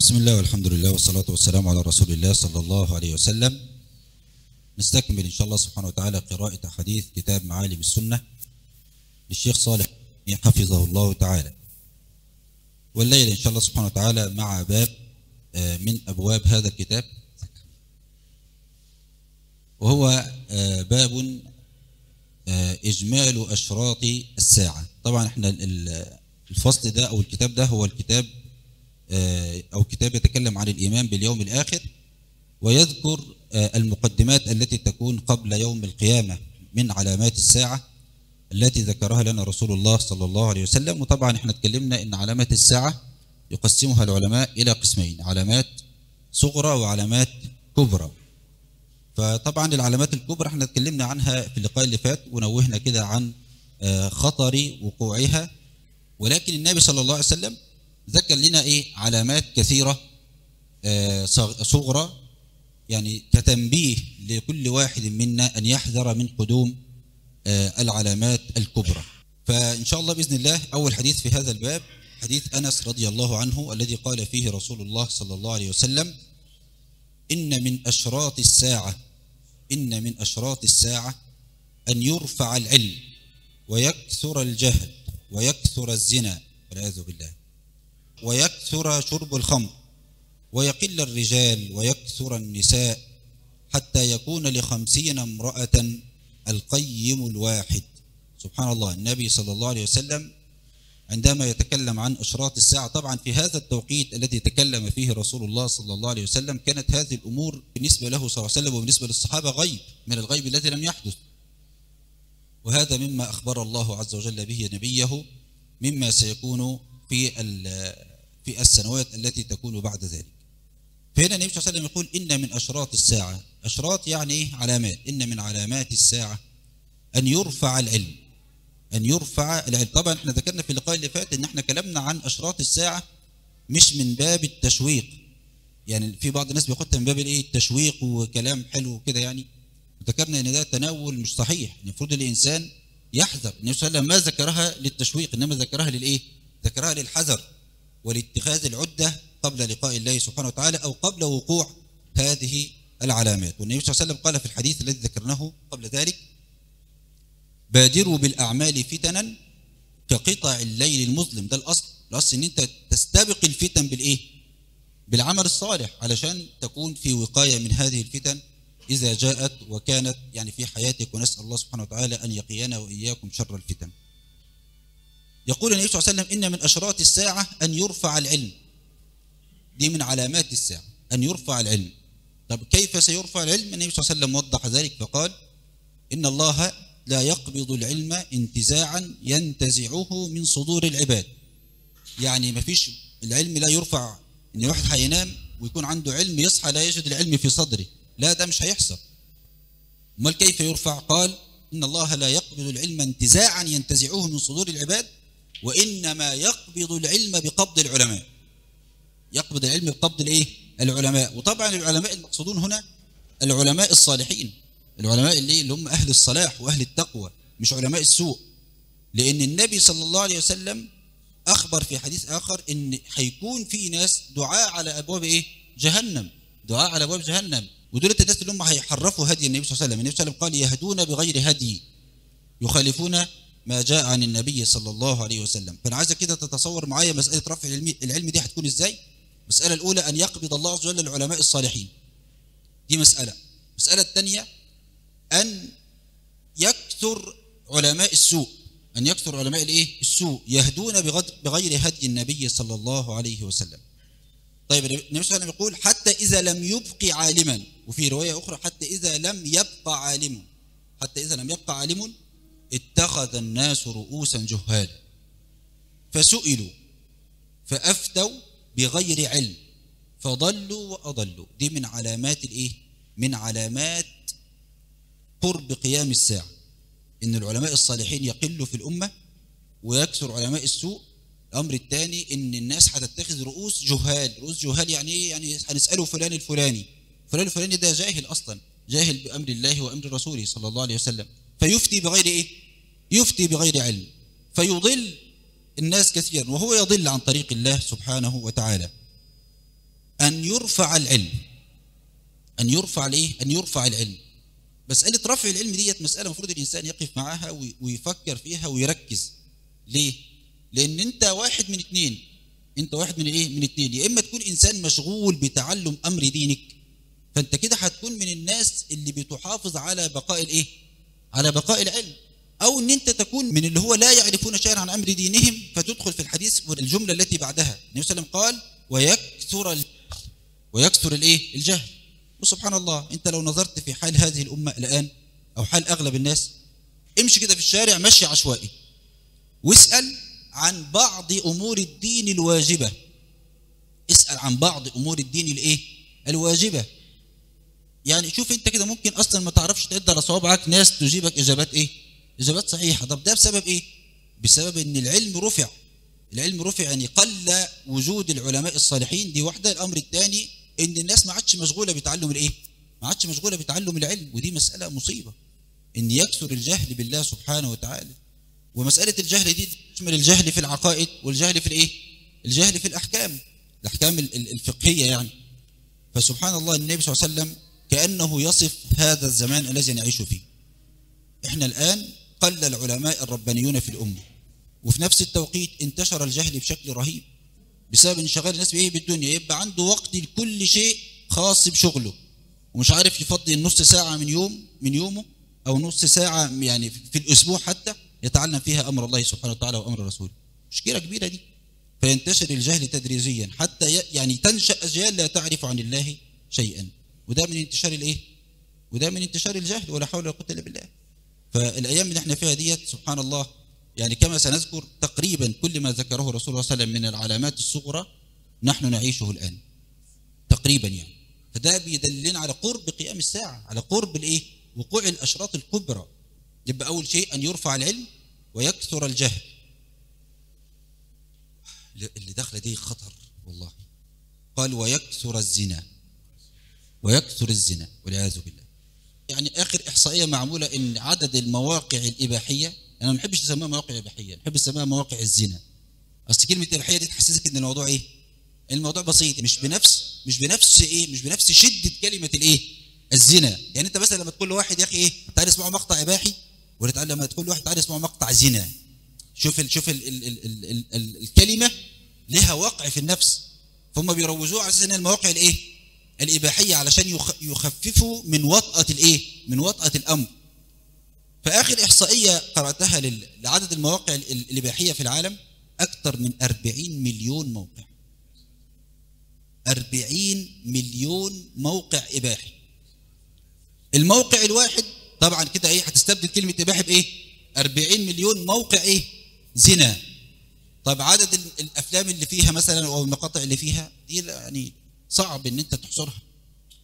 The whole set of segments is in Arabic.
بسم الله والحمد لله والصلاة والسلام على رسول الله صلى الله عليه وسلم. نستكمل إن شاء الله سبحانه وتعالى قراءة حديث كتاب معالم السنة للشيخ صالح حفظه الله تعالى، والليلة إن شاء الله سبحانه وتعالى مع باب من أبواب هذا الكتاب، وهو باب إجمال أشراط الساعة. طبعا احنا الفصل ده أو الكتاب ده هو الكتاب أو كتاب يتكلم عن الإيمان باليوم الآخر، ويذكر المقدمات التي تكون قبل يوم القيامة من علامات الساعة التي ذكرها لنا رسول الله صلى الله عليه وسلم. وطبعا احنا اتكلمنا ان علامات الساعة يقسمها العلماء إلى قسمين: علامات صغرى وعلامات كبرى. فطبعا العلامات الكبرى احنا اتكلمنا عنها في اللقاء اللي فات ونوهنا كده عن خطر وقوعها، ولكن النبي صلى الله عليه وسلم ذكر لنا علامات كثيرة صغرى، يعني كتنبيه لكل واحد منا أن يحذر من قدوم العلامات الكبرى. فإن شاء الله بإذن الله أول حديث في هذا الباب حديث أنس رضي الله عنه الذي قال فيه رسول الله صلى الله عليه وسلم: إن من أشراط الساعة أن يرفع العلم ويكثر الجهل ويكثر الزنا والعياذ بالله، ويكثر شرب الخمر، ويقل الرجال ويكثر النساء، حتى يكون ل50 امرأة القيم الواحد. سبحان الله. النبي صلى الله عليه وسلم عندما يتكلم عن أشراط الساعة، طبعا في هذا التوقيت الذي تكلم فيه رسول الله صلى الله عليه وسلم كانت هذه الأمور بالنسبة له صلى الله عليه وسلم وبالنسبة للصحابة غيب من الغيب الذي لم يحدث، وهذا مما أخبر الله عز وجل به نبيه مما سيكون في السنوات التي تكون بعد ذلك. فهنا النبي صلى الله عليه وسلم يقول: إن من أشراط الساعة. أشراط يعني علامات. إن من علامات الساعة أن يرفع العلم. أن يرفع العلم. طبعا احنا ذكرنا في اللقاء اللي فات إن احنا كلامنا عن أشراط الساعة مش من باب التشويق، يعني في بعض الناس بياخدها من باب التشويق وكلام حلو كده، يعني ذكرنا ان ده تناول مش صحيح. المفروض الإنسان يحذر. النبي صلى الله عليه وسلم ما ذكرها للتشويق، إنما ذكرها ذكرها للحذر ولاتخاذ العدة قبل لقاء الله سبحانه وتعالى أو قبل وقوع هذه العلامات. والنبي صلى الله عليه وسلم قال في الحديث الذي ذكرناه قبل ذلك: بادروا بالأعمال فتنا كقطع الليل المظلم. ده الأصل ان انت تستبق الفتن بالعمل الصالح علشان تكون في وقاية من هذه الفتن إذا جاءت وكانت يعني في حياتك، ونسأل الله سبحانه وتعالى أن يقينا وإياكم شر الفتن. يقول النبي صلى الله عليه وسلم: إن من أشراط الساعة أن يرفع العلم. دي من علامات الساعة أن يرفع العلم. طب كيف سيرفع العلم؟ النبي صلى الله عليه وسلم وضح ذلك فقال: إن الله لا يقبض العلم انتزاعا ينتزعه من صدور العباد. يعني ما فيش العلم لا يرفع إن واحد هينام ويكون عنده علم يصحى لا يجد العلم في صدره، لا، ده مش هيحصل. امال كيف يرفع؟ قال: إن الله لا يقبض العلم انتزاعا ينتزعه من صدور العباد، وإنما يقبض العلم بقبض العلماء. يقبض العلم بقبض العلماء. وطبعا العلماء المقصودون هنا العلماء الصالحين، العلماء اللي هم أهل الصلاح وأهل التقوى، مش علماء السوء. لأن النبي صلى الله عليه وسلم أخبر في حديث آخر إن هيكون في ناس دعاء على أبواب جهنم، دعاء على أبواب جهنم، ودول الناس اللي هم هيحرفوا هدي النبي صلى الله عليه وسلم. النبي صلى الله عليه وسلم قال: يهدون بغير هدي يخالفون ما جاء عن النبي صلى الله عليه وسلم. فأنا عايزك كده تتصور معايا مسألة رفع العلم دي هتكون إزاي. المسألة الأولى أن يقبض الله عز وجل العلماء الصالحين، دي مسألة. المسألة الثانية أن يكثر علماء السوء، أن يكثر علماء السوء يهدون بغير هدي النبي صلى الله عليه وسلم. طيب النبي صلى الله عليه وسلم يقول: حتى إذا لم يبق عالما، وفي رواية أخرى: حتى إذا لم يبقى عالم، حتى إذا لم يبقى عالم اتخذ الناس رؤوسا جهالا فسئلوا فأفتوا بغير علم فضلوا وأضلوا. دي من علامات من علامات قرب قيام الساعة، إن العلماء الصالحين يقلوا في الأمة ويكثر علماء السوء. الأمر الثاني إن الناس هتتخذ رؤوس جهال. رؤوس جهال يعني إيه؟ يعني هنسأله فلان الفلاني، فلان الفلاني ده جاهل أصلا، جاهل بأمر الله وأمر رسوله صلى الله عليه وسلم، فيفتي بغير يفتي بغير علم، فيضل الناس كثيرا وهو يضل عن طريق الله سبحانه وتعالى. أن يرفع العلم. أن يرفع الإيه؟ أن يرفع العلم. مسألة رفع العلم ديت مسألة المفروض الإنسان يقف معاها ويفكر فيها ويركز. ليه؟ لأن أنت واحد من اتنين. أنت واحد من إيه؟ من اتنين. يا إما تكون إنسان مشغول بتعلم أمر دينك، فأنت كده هتكون من الناس اللي بتحافظ على بقاء الإيه؟ على بقاء العلم. أو أن أنت تكون من اللي هو لا يعرفون شيئا عن أمر دينهم، فتدخل في الحديث والجملة التي بعدها النبي صلى الله عليه وسلم قال ويكثر الإيه؟ الجهل. وسبحان الله، أنت لو نظرت في حال هذه الأمة الآن أو حال أغلب الناس، امشي كده في الشارع مشي عشوائي واسأل عن بعض أمور الدين الواجبة. اسأل عن بعض أمور الدين الإيه؟ الواجبة. يعني شوف أنت كده ممكن أصلا ما تعرفش تعد على صوابعك ناس تجيبك إجابات إيه؟ إجابات صحيحة. طب ده بسبب إيه؟ بسبب إن العلم رفع. العلم رفع، يعني قل وجود العلماء الصالحين، دي واحدة. الأمر الثاني إن الناس ما عادش مشغولة بتعلم الإيه؟ ما عادش مشغولة بتعلم العلم، ودي مسألة مصيبة. إن يكثر الجهل بالله سبحانه وتعالى. ومسألة الجهل دي تشمل الجهل في العقائد والجهل في الإيه؟ الجهل في الأحكام الفقهية يعني. فسبحان الله، النبي صلى الله عليه وسلم كأنه يصف هذا الزمان الذي نعيش فيه. إحنا الآن قل العلماء الربانيون في الأمة، وفي نفس التوقيت انتشر الجهل بشكل رهيب بسبب انشغال الناس بإيه؟ بالدنيا. يبقى عنده وقت لكل شيء خاص بشغله، ومش عارف يفضي النص ساعة من يومه أو نص ساعة يعني في الأسبوع حتى يتعلم فيها أمر الله سبحانه وتعالى وأمر رسوله. مشكلة كبيرة دي. فينتشر الجهل تدريجيا حتى يعني تنشأ أجيال لا تعرف عن الله شيئا، وده من انتشار الإيه؟ وده من انتشار الجهل، ولا حول ولا قوة إلا بالله. فالأيام اللي احنا فيها ديت سبحان الله، يعني كما سنذكر تقريبا كل ما ذكره رسول الله صلى الله عليه وسلم من العلامات الصغرى نحن نعيشه الآن تقريبا يعني. فده بيدلنا على قرب قيام الساعة، على قرب الإيه؟ وقوع الأشراط الكبرى. يبقى أول شيء أن يرفع العلم ويكثر الجهل. اللي داخله دي خطر والله. قال ويكثر الزنا. ويكثر الزنا والعياذ بالله. يعني آخر إحصائية معمولة إن عدد المواقع الإباحية، أنا ما بحبش أسميها مواقع إباحية، بحب أسميها مواقع الزنا. أصل كلمة إباحية دي تحسسك إن الموضوع إيه؟ الموضوع بسيط، مش بنفس شدة كلمة الإيه؟ الزنا. يعني أنت مثلا لما تقول لواحد يا أخي إيه؟ تعالى اسمعوا مقطع إباحي، ولا تعالى لما تقول لواحد تعالى اسمعوا مقطع زنا. شوف الكلمة لها وقع في النفس، فهم بيروجوها على أساس إن المواقع الإيه؟ الإباحية، علشان يخففوا من وطأة الإيه؟ من وطأة الأمر. فآخر إحصائية قرأتها لعدد المواقع الإباحية في العالم أكثر من 40 مليون موقع. 40 مليون موقع إباحي. الموقع الواحد طبعا كده إيه؟ هتستبدل كلمة إباحي بإيه؟ 40 مليون موقع إيه؟ زنا. طب عدد الأفلام اللي فيها مثلا أو المقاطع اللي فيها دي يعني صعب إن أنت تحصرها.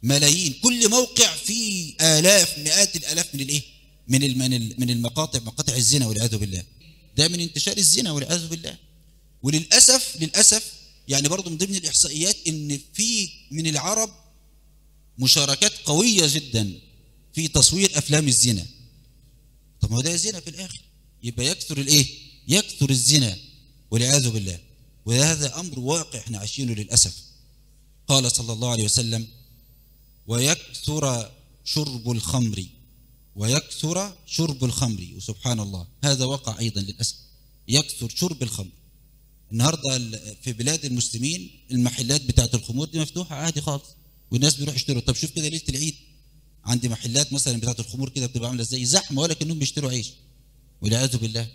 ملايين، كل موقع فيه آلاف مئات الآلاف من الإيه؟ من مقاطع الزنا والعياذ بالله. ده من انتشار الزنا والعياذ بالله. وللأسف يعني برضو من ضمن الإحصائيات إن في من العرب مشاركات قوية جدا في تصوير أفلام الزنا. طب ما هو ده زنا في الآخر. يبقى يكثر الإيه؟ يكثر الزنا والعياذ بالله. وهذا أمر واقع احنا عايشينه للأسف. قال صلى الله عليه وسلم ويكثر شرب الخمر. ويكثر شرب الخمر. وسبحان الله هذا وقع أيضا للأسف، يكثر شرب الخمر. النهاردة في بلاد المسلمين المحلات بتاعت الخمور دي مفتوحة عادي خالص، والناس بيروحوا يشتروا. طب شوف كده ليلة العيد عندي محلات مثلا بتاعت الخمور كده بتبقى عاملة ازاي؟ زحمة، ولا كأنهم بيشتروا عيش والعياذ بالله.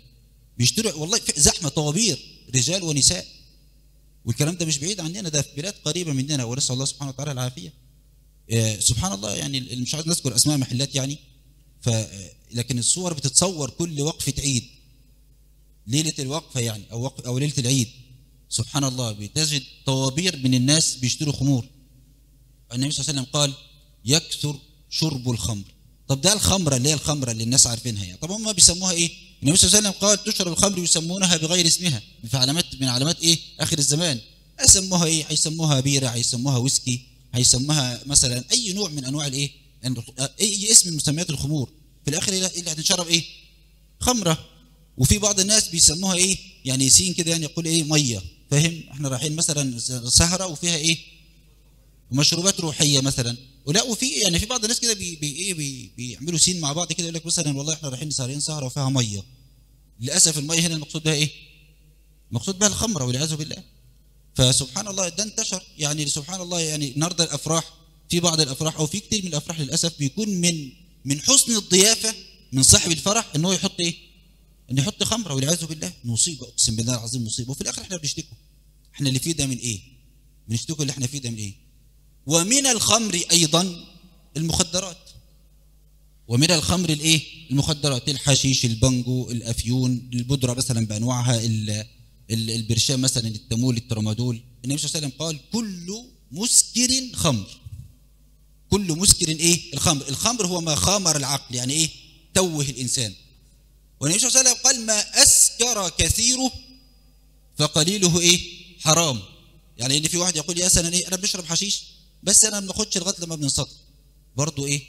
بيشتروا والله زحمة، طوابير رجال ونساء. والكلام ده مش بعيد عننا، ده في بلاد قريبة مننا، ونسأل الله سبحانه وتعالى العافية. سبحان الله، يعني مش عايز نذكر أسماء محلات يعني، لكن الصور بتتصور كل وقفة عيد، ليلة الوقفة يعني أو ليلة العيد. سبحان الله بتجد طوابير من الناس بيشتروا خمور. النبي صلى الله عليه وسلم قال يكثر شرب الخمر. طب ده الخمرة اللي هي الخمرة اللي الناس عارفينها يعني. طب هم بيسموها إيه؟ النبي صلى الله عليه وسلم قال تشرب الخمر يسمونها بغير اسمها، في علامات من علامات إيه؟ آخر الزمان. هيسموها إيه؟ هيسموها بيرة، هيسموها ويسكي، هيسموها مثلا أي نوع من أنواع الإيه؟ أي اسم من مسميات الخمور. في الآخر اللي هتنشرب إيه؟ خمرة. وفي بعض الناس بيسموها إيه؟ يعني سين كده، يعني يقول إيه؟ مية. فاهم؟ إحنا رايحين مثلا سهرة وفيها إيه؟ ومشروبات روحيه مثلا. ولا وفي يعني في بعض الناس كده بيعملوا سين مع بعض كده، يقول لك مثلا والله احنا رايحين سهرين سهره وفيها ميه. للاسف الميه هنا المقصود بها ايه؟ المقصود بها الخمره والعياذ بالله. فسبحان الله ده انتشر، يعني سبحان الله. يعني النهارده الافراح، في بعض الافراح او في كتير من الافراح للاسف بيكون من حسن الضيافه من صاحب الفرح ان هو يحط ايه؟ ان يحط خمره والعياذ بالله. مصيبه، اقسم بالله العظيم مصيبه. وفي الاخر احنا بنشتكوا. احنا اللي فيه ده من ايه؟ بنشتكوا اللي احنا فيه ده من ايه؟ ومن الخمر ايضا المخدرات. ومن الخمر الايه؟ المخدرات، الحشيش، البنجو، الافيون، البودره مثلا بانواعها، البرشام مثلا، التمول، الترامادول. النبي صلى الله عليه وسلم قال كل مسكر خمر. كل مسكر ايه؟ الخمر. الخمر هو ما خامر العقل، يعني ايه؟ توه الانسان. والنبي صلى الله عليه وسلم قال ما اسكر كثيره فقليله ايه؟ حرام. يعني ان في واحد يقول يا سنة ايه انا بشرب حشيش بس انا ما بناخدش لغايه لما بننسطر، برضه ايه؟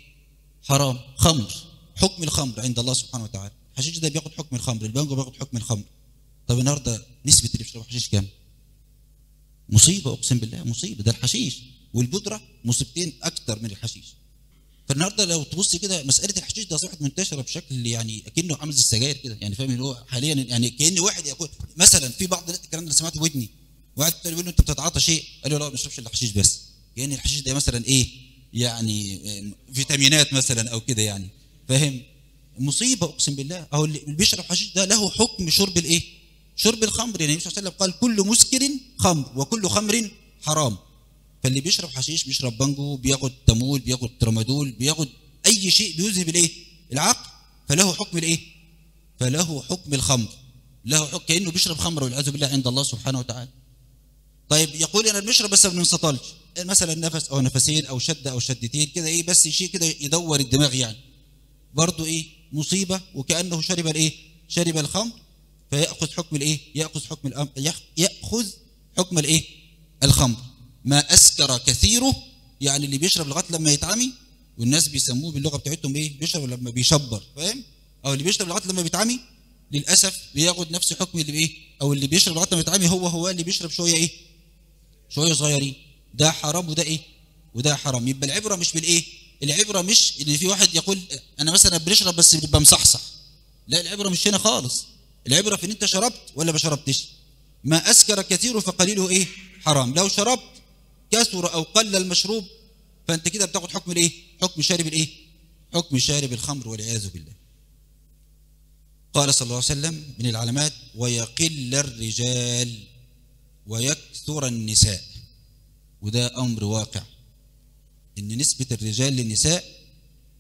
حرام، خمر. حكم الخمر عند الله سبحانه وتعالى. الحشيش ده بياخد حكم الخمر، البانجو بياخد حكم الخمر. طب النهارده نسبه اللي بيشربوا حشيش كام؟ مصيبه، اقسم بالله مصيبه. ده الحشيش والبودره مصيبتين اكتر من الحشيش. فالنهارده لو تبص كده مساله الحشيش ده اصبحت منتشره بشكل يعني اكنه عامل زي السجاير كده، يعني فاهم اللي هو حاليا يعني كان واحد يقول مثلا في بعض الكلام ده سمعته بودني، واحد بيقول له انت بتتعاطى شيء، قال له لا ما بشربش الا حشيش بس. كان الحشيش ده مثلا ايه؟ يعني فيتامينات مثلا او كده، يعني فاهم؟ مصيبه اقسم بالله. اهو اللي بيشرب حشيش ده له حكم شرب الايه؟ شرب الخمر. يعني النبي صلى الله عليه وسلم قال كل مسكر خمر وكل خمر حرام. فاللي بيشرب حشيش، بيشرب بانجو، بياخد تمول، بياخد ترامادول، بياخد اي شيء بيذهب الايه؟ العقل، فله حكم الايه؟ فله حكم الخمر، له حكم كانه بيشرب خمر والعياذ بالله عند الله سبحانه وتعالى. طيب يقول انا بنشرب بس ما بننسطلش، مثلا نفس او نفسين او شده او شدتين كده ايه، بس شيء كده يدور الدماغ يعني، برضه ايه؟ مصيبه. وكانه شرب الايه؟ شرب الخمر، فياخذ حكم الايه؟ ياخذ حكم الامر، ياخذ حكم الايه؟ الخمر. ما اسكر كثيره، يعني اللي بيشرب لغايه لما يتعمي، والناس بيسموه باللغه بتاعتهم ايه؟ بيشرب لما بيشبر، فاهم؟ او اللي بيشرب لغايه لما بيتعمي للاسف بياخد نفس حكم اللي بايه؟ او اللي بيشرب لغايه لما يتعمي هو اللي بيشرب شويه ايه؟ شويه صغيرين. ده حرام وده ايه؟ وده حرام. يبقى العبره مش بالايه؟ العبره مش ان في واحد يقول انا مثلا بنشرب بس بيبقى مصحصح، لا العبره مش هنا خالص. العبره في ان انت شربت ولا ما شربتش. ما اسكر كثيره فقليله ايه؟ حرام. لو شربت كثر او قل المشروب فانت كده بتاخد حكم الايه؟ حكم شارب الايه؟ حكم شارب الخمر والعياذ بالله. قال صلى الله عليه وسلم من العلامات ويقل الرجال ويكثر النساء. وده امر واقع ان نسبه الرجال للنساء،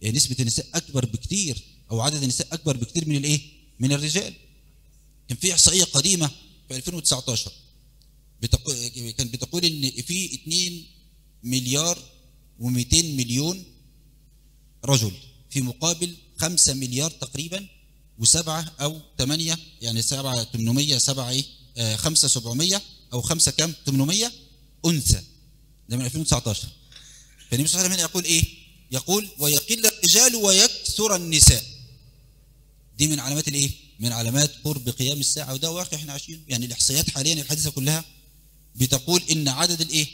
يعني نسبه النساء اكبر بكثير، او عدد النساء اكبر بكثير من الايه؟ من الرجال. كان في احصائيه قديمه في 2019 كانت بتقول ان في 2 مليار و200 مليون رجل في مقابل 5 مليار تقريبا و7 او 8، يعني 7 800 7 ايه 5 700 او 5 كام 800 انثى. ده من 2019. فالنبي صلى الله عليه وسلم يقول ايه؟ يقول ويقل الرجال ويكثر النساء. دي من علامات الايه؟ من علامات قرب قيام الساعه، وده واقع احنا عايشينه. يعني الاحصائيات حاليا الحديثه كلها بتقول ان عدد الايه؟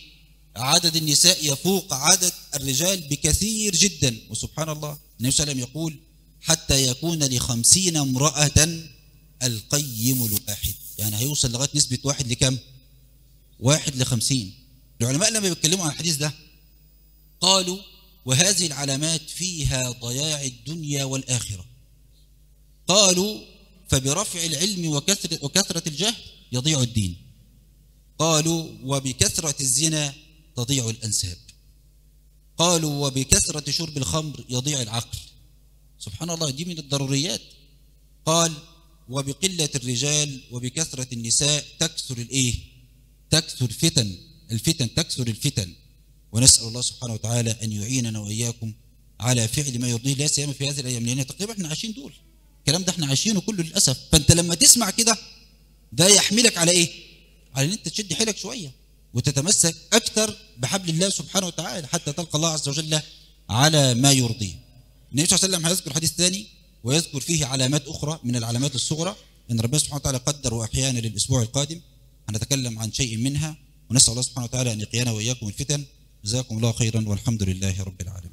عدد النساء يفوق عدد الرجال بكثير جدا. وسبحان الله النبي صلى الله عليه وسلم يقول حتى يكون ل50 امرأة القيم الواحد، يعني هيوصل لغايه نسبه 1 لكم؟ 1 ل50. العلماء لما بيتكلموا عن الحديث ده قالوا وهذه العلامات فيها ضياع الدنيا والآخرة. قالوا فبرفع العلم وكثرة الجهل يضيع الدين. قالوا وبكثرة الزنا تضيع الأنساب. قالوا وبكثرة شرب الخمر يضيع العقل. سبحان الله، دي من الضروريات. قال وبقلة الرجال وبكثرة النساء تكثر الايه؟ تكثر الفتن تكثر الفتن. ونسأل الله سبحانه وتعالى أن يعيننا وإياكم على فعل ما يرضيه، لا سيما في هذه الأيام، لأن تقريبا احنا عايشين دول الكلام ده احنا عايشينه كله للأسف. فأنت لما تسمع كده ده يحملك على إيه؟ على أن أنت تشد حيلك شوية وتتمسك أكثر بحبل الله سبحانه وتعالى حتى تلقى الله عز وجل على ما يرضيه. النبي صلى الله عليه وسلم هيذكر حديث ثاني ويذكر فيه علامات أخرى من العلامات الصغرى إن ربنا سبحانه وتعالى قدر وأحيانا للأسبوع القادم هنتكلم عن شيء منها، ونسأل الله سبحانه وتعالى أن يقينا وإياكم الفتن جزاكم الله خيرا والحمد لله رب العالمين.